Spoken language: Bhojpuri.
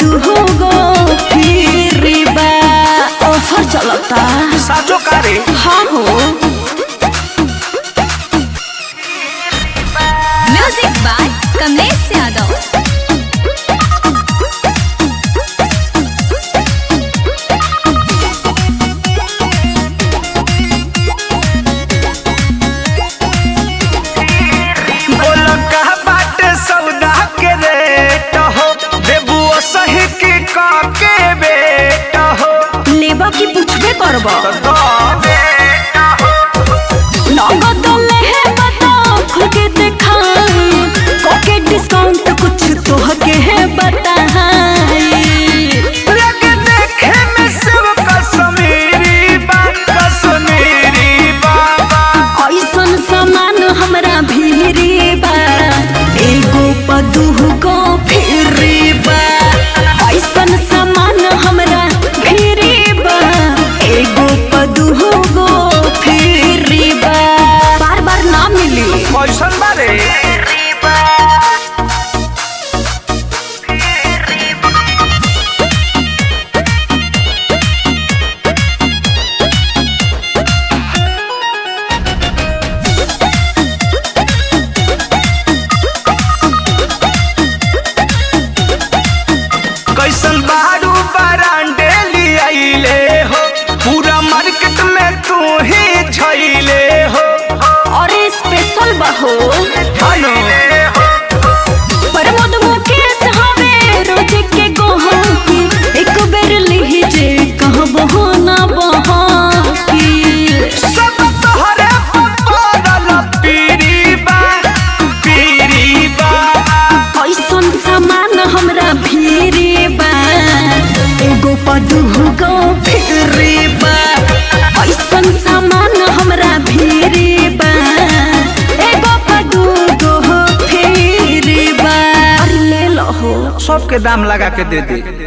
पदुगो फिरी बा ऑफर चलता साचो कारे। हाँ हो म्यूजिक बाय कमलेश यादव। लेबा की पूछबे करबा नगद लेहे बता खुल के दिखाई कोके डिस्काउंट कुछ तोहके है बताई लगे देखे में सब कश्मीरी बाबा ऐसन सामान हमरा भीरी बा एगो पदुगो फिरी बा ऐसन सामान हमरा भीरी बा एगो पदुगो फिरी बा बार बार ना मिली कैसन बारे। कैसन बारू बरांडे लियाइले हो पूरा मार्केट में तू ही झइले हो। और स्पेशल बहो हेलो प्रमोद मुकेश हवे रोज के गोहो की एक बेर लीजे कहबो ना बहा की सब तोहरे पपरल पीरी बा ऐसन सामान हमरा भीरी बा एगो पदुगो फिरी बा ऐसन सामान हमरा भीरी बा एगो पदुगो फिरी बा अरे ले लो हो सबके दाम लगा के दे दे।